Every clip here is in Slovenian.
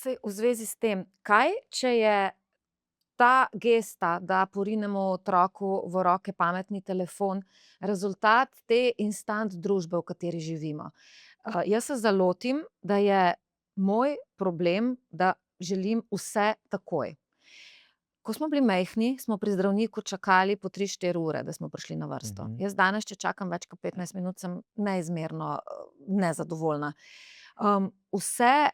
Saj v zvezi s tem, kaj če je ta gesta, da porinemo otroku v roke pametni telefon, rezultat te instant družbe, v kateri živimo. Jaz se zalotim, da je moj problem, da želim vse takoj. Ko smo bili majhni, smo pri zdravniku čakali po 3-4 ure, da smo prišli na vrsto. Mhm. Jaz danes, če čakam več kot 15 minut, sem neizmerno, nezadovoljna. Vse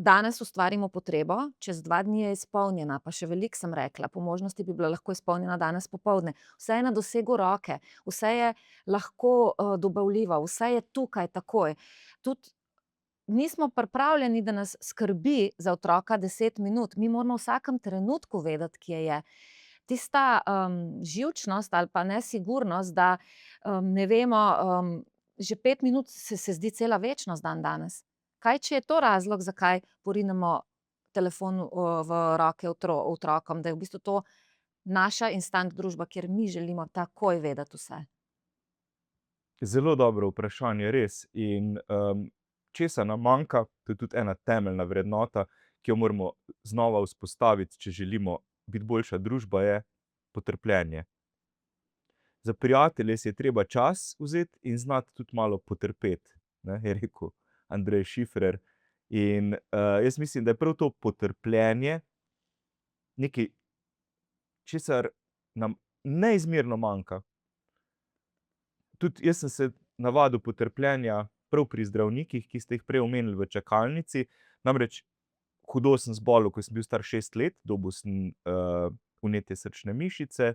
danes ustvarimo potrebo, čez 2 dni je izpolnjena, pa še veliko sem rekla, po možnosti bi bila lahko izpolnjena danes popoldne. Vse je na dosegu roke, vse je lahko, dobavljivo, vse je tukaj takoj. Tudi nismo pripravljeni, da nas skrbi za otroka 10 minut. Mi moramo v vsakem trenutku vedeti, kje je. Tista, živčnost ali pa nesigurnost, da, ne vemo, že 5 minut se zdi cela večnost dandanes. Kaj če je to razlog, zakaj porinemo telefon, v roke otrokom, da je v bistvu to naša instant družba, kjer mi želimo takoj vedeti vse? Zelo dobro vprašanje, res. In, česa nam manjka, to je tudi ena temeljna vrednota, ki jo moramo znova vzpostaviti, če želimo biti boljša družba, je potrpljenje. Za prijatelje si je treba čas vzeti in znati tudi malo potrpeti, ne, je rekel Andrej Šifrer. In, jaz mislim, da je prav to potrpljenje nekaj, česar nam neizmerno manjka. Tudi jaz sem se navadil potrpljenja prav pri zdravnikih, ki ste jih prej omenili v čakalnici. Namreč hudo sem zbolel, ko sem bil star 6 let, dobil sem, vnetje srčne mišice,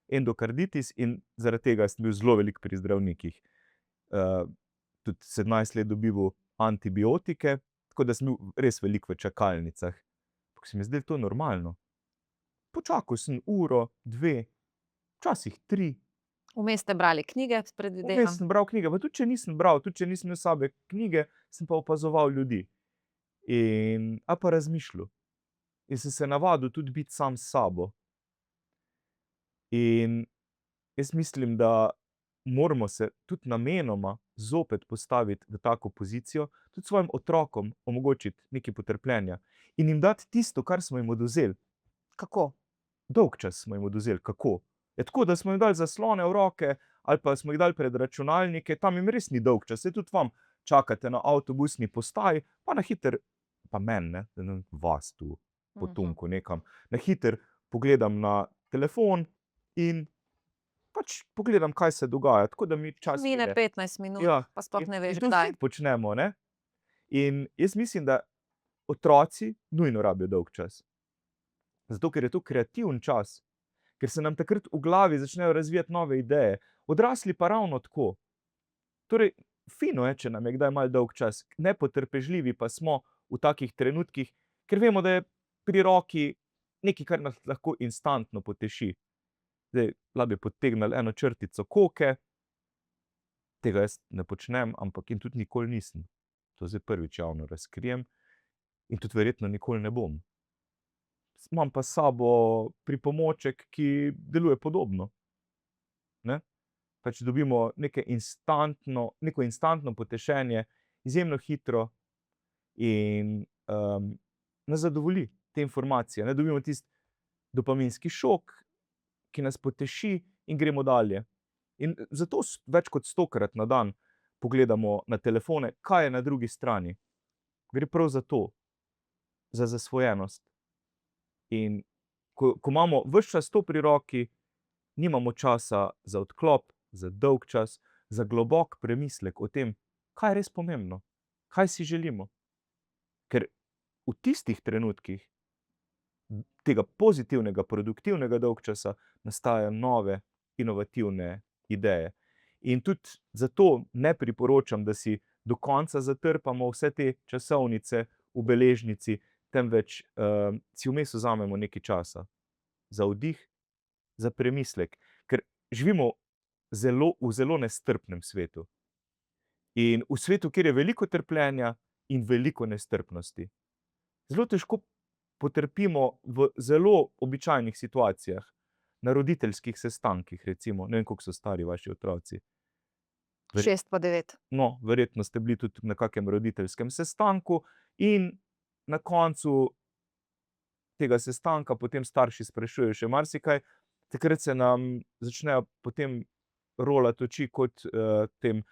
endokarditis in zaradi tega sem bil zelo veliko pri zdravnikih. Tudi 17 let dobival antibiotike, tako da sem bil res veliko v čakalnicah. Ampak se mi je zdelo to normalno. Počakal sem uro, 2, včasih 3. Vmes ste brali knjige, Vmes predvidevam? sem bral knjige, pa tudi če nisem bral, tudi če nisem imel s sabo knjige, sem pa opazoval ljudi. Ali pa razmišljal. In sem se navadil tudi biti sam s sabo. In jaz mislim, da moramo se tudi namenoma zopet postaviti v tako pozicijo, tudi svojim otrokom omogočiti nekaj potrpljenja in jim dati tisto, kar smo jim odvzeli. Kako? Dolgčas smo jim odvzeli. Kako? Ja tako, da smo jim dali zaslone v roke ali pa smo jih dali pred računalnike, tam jim res ni dolgčas. Saj tudi vam čakate na avtobusni postaji, pa na hitro, pa meni, ne, da ne vas tu potunjkal nekam, na hitro pogledam na telefon in pač pogledam, kaj se dogaja, tako da mi čas Mine mine. 15 minut, Ja, pa sploh in ne veš, to kdaj. vsi počnemo, ne. In jaz mislim, da otroci nujno rabijo dolgčas. Zato, ker je to kreativen čas, ker se nam takrat v glavi začnejo razvijati nove ideje. Odrasli pa ravno tako. Torej, fino je, če nam je kdaj malo dolgčas, nepotrpežljivi pa smo v takih trenutkih, ker vemo, da je pri roki nekaj, kar nas lahko instantno poteši. Zdaj, lahko bi potegnili eno črtico koke, tega jaz ne počnem, ampak in tudi nikoli nisem. To zdaj prvič javno razkrijem in tudi verjetno nikoli ne bom. Imam pa s sabo pripomoček, ki deluje podobno, ne. Pač dobimo neko instantno potešenje, izjemno hitro in, nas zadovolji te informacije, ne. Dobimo tisti dopaminski šok, ki nas poteši in gremo dalje. In zato več kot 100-krat na dan pogledamo na telefone, kaj je na drugi strani. Gre prav za to, za zasvojenost. In ko imamo ves čas to pri roki, nimamo časa za odklop, za dolgčas, za globok premislek o tem, kaj je res pomembno, kaj si želimo. Ker v tistih trenutkih tega pozitivnega, produktivnega dolgčasa nastajajo nove inovativne ideje. In tudi zato ne priporočam, da si do konca zatrpamo vse te časovnice v beležnici, temveč, si vmes vzamemo nekaj časa za oddih, za premislek. Ker živimo v zelo nestrpnem svetu. In v svetu, kjer je veliko trpljenja in veliko nestrpnosti. Zelo težko potrpimo v zelo običajnih situacijah. Na roditeljskih sestankih recimo, ne vem, koliko so stari vaši otroci. 6 pa 9. No, verjetno ste bili tudi na kakem roditeljskem sestanku in na koncu tega sestanka potem starši sprašujejo še marsikaj, takrat se nam začnejo potem rolati oči kot tem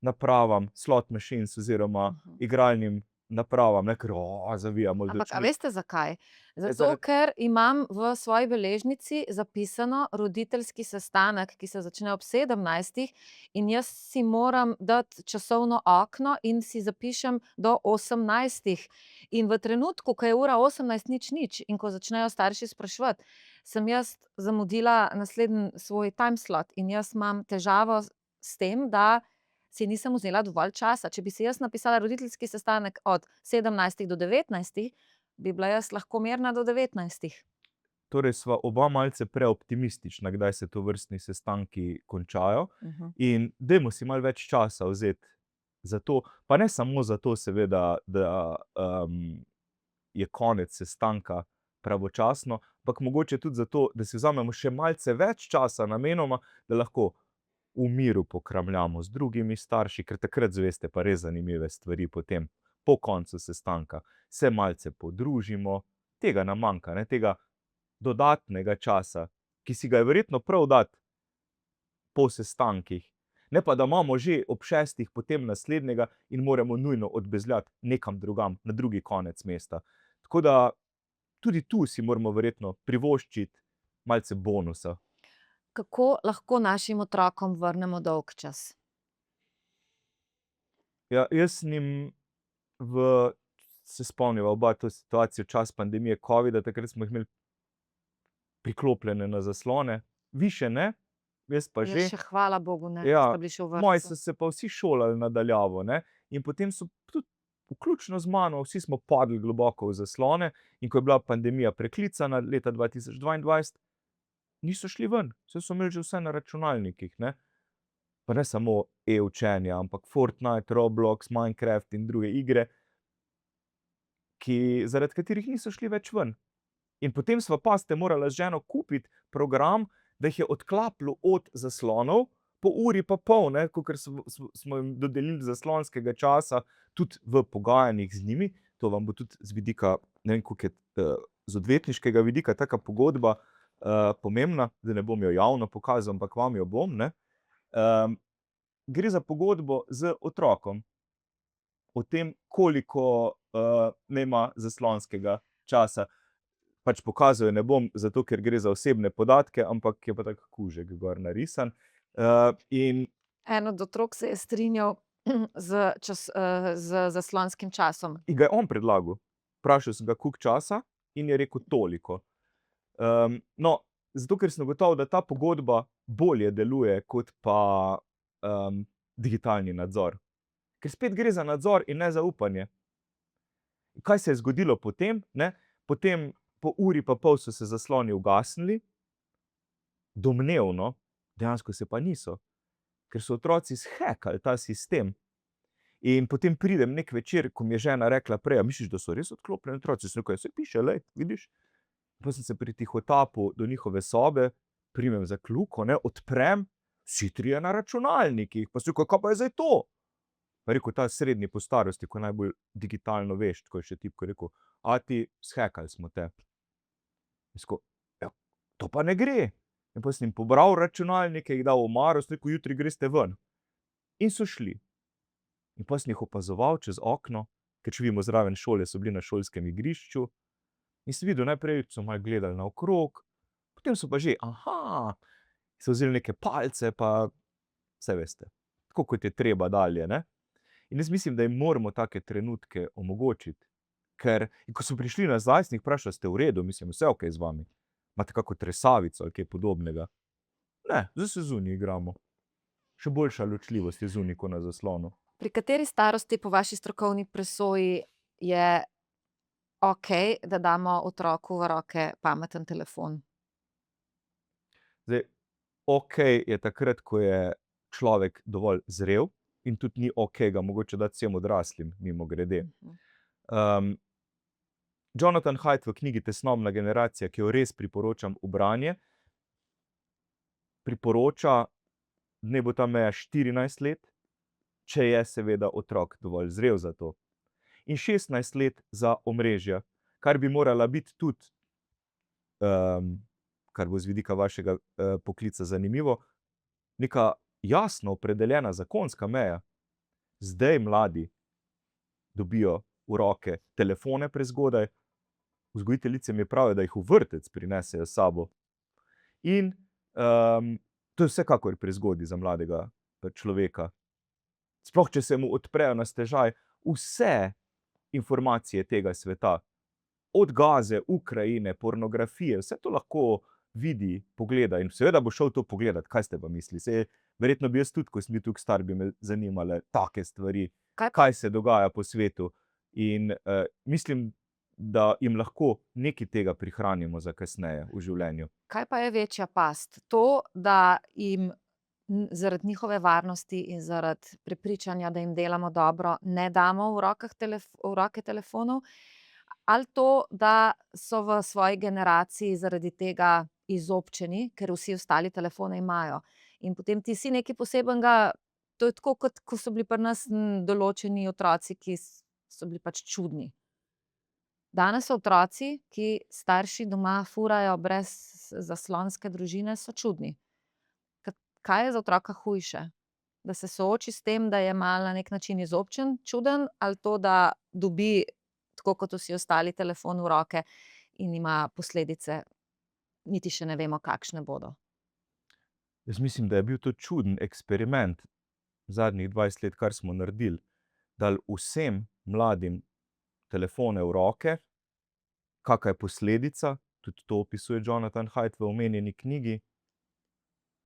napravam, slot machines oziroma igralnim napravam, ne, ker zavijamo z Ampak a očmi. veste zakaj? Zato, zaradi- ker imam v svoji beležnici zapisano roditeljski sestanek, ki se začne ob 17. in jaz si moram dati časovno okno in si zapišem do 18. In v trenutku, ko je ura 18:00 in ko začnejo starši spraševati, sem jaz zamudila naslednji svoj time slot in jaz imam težavo s tem, da si nisem vzela dovolj časa. Če bi si jaz napisala roditeljski sestanek od 17. do 19., bi bila jaz lahko mirna do 19. Torej sva oba malce preoptimistična, kdaj se tovrstni sestanki končajo. In dajmo si malo več časa vzeti za to, pa ne samo zato seveda, da je konec sestanka pravočasno, ampak mogoče tudi zato, da si vzamemo še malce več časa namenoma, da lahko v miru pokramljamo z drugimi starši, ker takrat zveste pa res zanimive stvari potem po koncu sestanka. Se malce podružimo, tega nam manjka, ne, tega dodatnega časa, ki si ga je verjetno prav dati po sestankih. Ne pa, da imamo že ob 6. potem naslednjega in moramo nujno odbezljati nekam drugam, na drugi konec mesta. Tako da tudi tu si moramo verjetno privoščiti malce bonusa. Kako lahko našim otrokom vrnemo dolgčas? Ja, jaz sem jim se spomniva oba to situacijo, čas pandemije covida, takrat smo jih imeli priklopljene na zaslone. Vi še ne, jaz pa že. Jaz še hvala Bogu ne, Ja, sta bili še v moji vrtcu. so se pa vsi šolali na daljavo, ne. In potem so tudi, vključno z mano, vsi smo padli globoko v zaslone, in ko je bila pandemija preklicana leta 2022, niso šli ven, saj so imeli že vse na računalnikih, ne. Pa ne samo e-učenje, ampak Fortnite, Roblox, Minecraft in druge igre, zaradi katerih niso šli več ven. In potem sva, pazite, morala z ženo kupiti program, da jih je odklapljal od zaslonov po uri pa pol, ne, kakor smo jim dodelili zaslonskega časa, tudi v pogajanjih z njimi. To vam bo tudi z vidika, ne vem, koliko je z odvetniškega vidika taka pogodba pomembna, da ne bom jo javno pokazal, ampak vam jo bom, ne. Gre za pogodbo z otrokom o tem, koliko naj ima zaslonskega časa. Pač pokazal je ne bom, zato ker gre za osebne podatke, ampak je pa tak kužek gor narisan. In En od otrok se je strinjal z zaslonskim časom. ga je on predlagal. Vprašal sem ga, koliko časa, in je rekel toliko. No, zato ker sem ugotovil, da ta pogodba bolje deluje kot pa digitalni nadzor. Ker spet gre za nadzor in ne zaupanje. Kaj se je zgodilo potem, ne? Potem po uri pa pol so se zasloni ugasnili, domnevno, dejansko se pa niso, ker so otroci zhekali ta sistem. In potem pridem nek večer, ko mi je žena rekla prej: "A misliš, da so res odklopljeni otroci?" Sem rekel: "Ja, saj piše, glej, vidiš." Pol sem se pritihotapil do njihove sobe, primem za kljuko, ne, odprem, vsi trije na računalnikih. Pa sem rekel: "Kaj pa je zdaj to?" Pa je rekel ta srednji po starosti, ko najbolj digitalno vešč, ko je še tipko, je rekel: "Ati, zhekali smo te." Jaz rekel: "Ja, to pa ne gre." In pol sem jim pobral računalnike, jih dal v omaro, sem rekel: "Jutri greste ven." In so šli. In pol sem jih opazoval čez okno, ker živimo zraven šole, so bili na šolskem igrišču, in sem videl, najprej so malo gledali naokrog, potem so pa že, so vzeli neke palice, pa saj veste, tako kot je treba dalje, ne. In jaz mislim, da jim moramo take trenutke omogočiti. Ker ko so prišli nazaj, sem jih vprašal: "Ste v redu? Mislim, vse okej z vami? Imate kako tresavico ali kaj podobnega?" "Ne, zdaj se zunaj igramo." Še boljša ločljivost je zunaj kot na zaslonu. Pri kateri starosti po vaši strokovni presoji je okej, da damo otroku v roke pameten telefon? Zdaj, okej je takrat, ko je človek dovolj zrel, in tudi ni okej ga mogoče dati vsem odraslim, mimogrede. Jonathan Haidt v knjigi Tesnobna generacija, ki jo res priporočam v branje, priporoča, naj bo ta meja 14 let, če je seveda otrok dovolj zrel za to. in 16 let za omrežja, kar bi morala biti tudi, kar bo z vidika vašega poklica zanimivo, neka jasno opredeljena zakonska meja. Zdaj mladi dobijo v roke telefone prezgodaj, vzgojiteljice mi pravijo, da jih v vrtec prinesejo s sabo. In to je vsekakor prezgodaj za mladega človeka. Sploh, če se mu odprejo na stežaj vse informacije tega sveta, od Gaze, Ukrajine, pornografije, vse to lahko vidi, pogleda in seveda bo šel to pogledat. Kaj ste pa mislili? Saj verjetno bi jaz tudi, ko sem bil toliko star, bi me zanimale take stvari, kaj se dogaja po svetu. In mislim, da jim lahko nekaj tega prihranimo za kasneje v življenju. Kaj pa je večja past? To, da jim zaradi njihove varnosti in zaradi prepričanja, da jim delamo dobro, ne damo v roke telefonov, ali to, da so v svoji generaciji zaradi tega izobčeni, ker vsi ostali telefone imajo. In potem ti si nekaj posebenega, to je tako, kot ko so bili pri nas določeni otroci, ki so bili pač čudni. Danes so otroci, ki starši doma furajo brez zaslonske družine, so čudni. Kaj je za otroka hujše? Da se sooči s tem, da je malo na nek način izobčen, čuden, ali to, da dobi, tako kot vsi ostali, telefon v roke in ima posledice, niti še ne vemo, kakšne bodo. Jaz mislim, da je bil to čuden eksperiment zadnjih 20 let, kar smo naredili. Dali vsem mladim telefone v roke, kakšna je posledica, tudi to opisuje Jonathan Haidt v omenjeni knjigi,